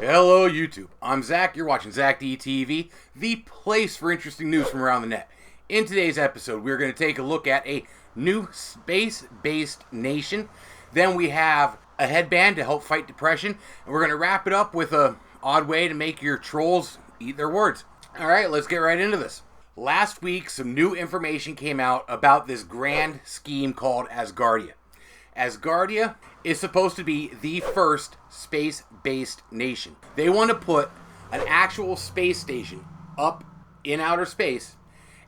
Hello YouTube, I'm Zach, you're watching Zach DTV, the place for interesting news from around the net. In today's episode, we're going to take a look at a new space-based nation. Then we have a headband to help fight depression, and we're going to wrap it up with an odd way to make your trolls eat their words. Alright, let's get right into this. Last week, some new information came out about this grand scheme called Asgardia. Asgardia is supposed to be the first space-based nation. They want to put an actual space station up in outer space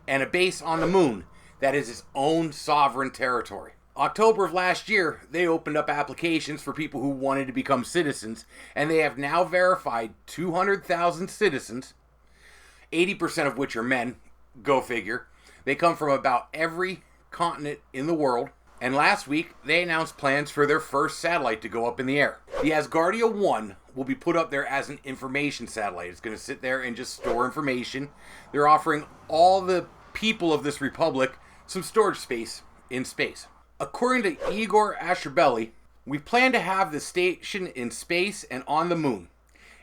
and a base on the moon that is its own sovereign territory. October of last year, they opened up applications for people who wanted to become citizens, and they have now verified 200,000 citizens, 80% of which are men, go figure. They come from about every continent in the world. And last week, they announced plans for their first satellite to go up in the air. The Asgardia 1 will be put up there as an information satellite. It's going to sit there and just store information. They're offering all the people of this republic some storage space in space. According to Igor Asherbelli, we plan to have the station in space and on the moon.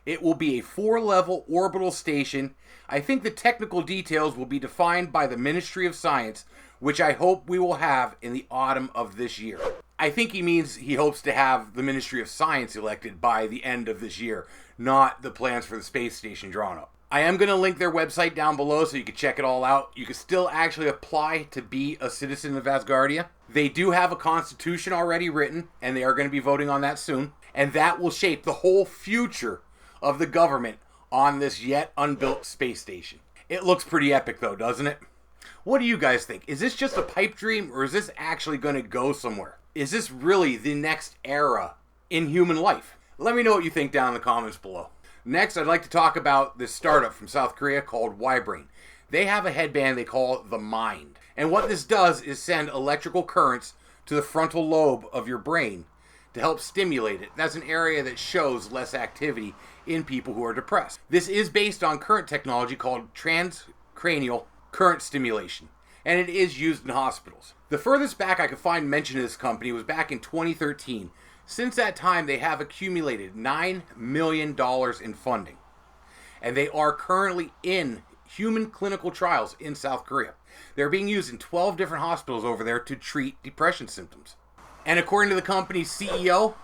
It will be a 4-level orbital station. I think the technical details will be defined by the Ministry of Science, which I hope we will have in the autumn of this year. I think he means he hopes to have the Ministry of Science elected by the end of this year, not the plans for the space station drawn up. I am going to link their website down below so you can check it all out. You can still actually apply to be a citizen of Asgardia. They do have a constitution already written, and they are going to be voting on that soon. And that will shape the whole future of the government on this yet unbuilt space station. It looks pretty epic though, doesn't it? What do you guys think? Is this just a pipe dream, or is this actually going to go somewhere? Is this really the next era in human life? Let me know what you think down in the comments below. Next, I'd like to talk about this startup from South Korea called YBRAIN. They have a headband they call the Mind. And what this does is send electrical currents to the frontal lobe of your brain to help stimulate it. That's an area that shows less activity in people who are depressed. This is based on current technology called transcranial current stimulation, and it is used in hospitals. The furthest back I could find mention of this company was back in 2013. Since that time, they have accumulated $9 million in funding, and they are currently in human clinical trials in South Korea. They're being used in 12 different hospitals over there to treat depression symptoms. And according to the company's CEO,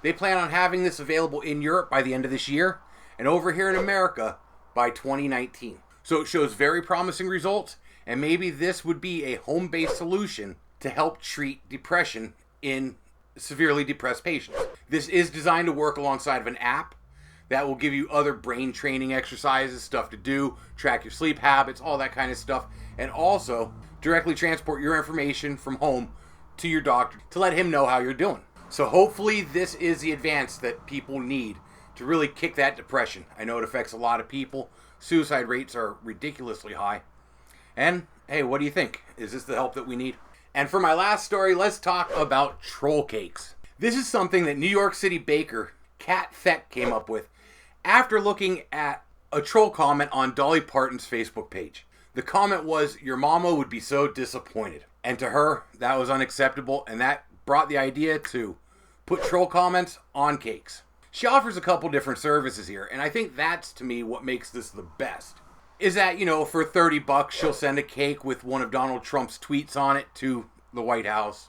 they plan on having this available in Europe by the end of this year, and over here in America by 2019. So it shows very promising results, and maybe this would be a home-based solution to help treat depression in severely depressed patients. This is designed to work alongside of an app that will give you other brain training exercises, stuff to do, track your sleep habits, all that kind of stuff, and also directly transport your information from home to your doctor to let him know how you're doing. So hopefully this is the advance that people need to really kick that depression. I know it affects a lot of people. Suicide rates are ridiculously high. And hey, what do you think? Is this the help that we need? And for my last story, let's talk about troll cakes. This is something that New York City baker Kat Theck came up with after looking at a troll comment on Dolly Parton's Facebook page. The comment was, "Your mama would be so disappointed." And to her, that was unacceptable, and that brought the idea to put troll comments on cakes. She offers a couple different services here, and I think that's, to me, what makes this the best. Is that, for $30, she'll send a cake with one of Donald Trump's tweets on it to the White House.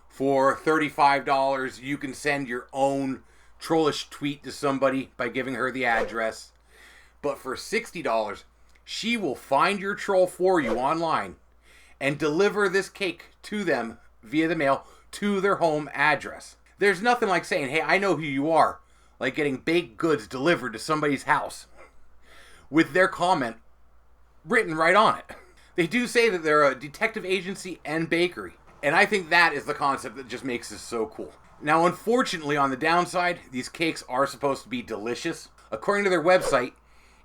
For $35, you can send your own trollish tweet to somebody by giving her the address. But for $60, she will find your troll for you online and deliver this cake to them via the mail to their home address. There's nothing like saying, "Hey, I know who you are," like getting baked goods delivered to somebody's house with their comment written right on it. They do say that they're a detective agency and bakery, and I think that is the concept that just makes this so cool. Now, unfortunately, on the downside, these cakes are supposed to be delicious. According to their website,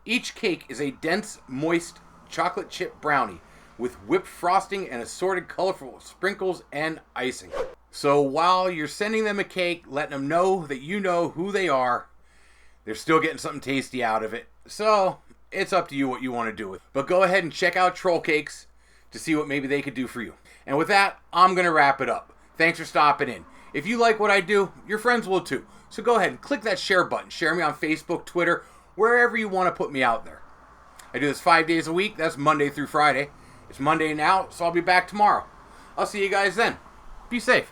each cake is a dense, moist chocolate chip brownie with whipped frosting and assorted colorful sprinkles and icing. So while you're sending them a cake, letting them know that you know who they are, they're still getting something tasty out of it. So it's up to you what you want to do with it. But go ahead and check out Troll Cakes to see what maybe they could do for you. And with that, I'm going to wrap it up. Thanks for stopping in. If you like what I do, your friends will too. So go ahead and click that share button. Share me on Facebook, Twitter, wherever you want to put me out there. I do this 5 days a week. That's Monday through Friday. It's Monday now, so I'll be back tomorrow. I'll see you guys then. Be safe.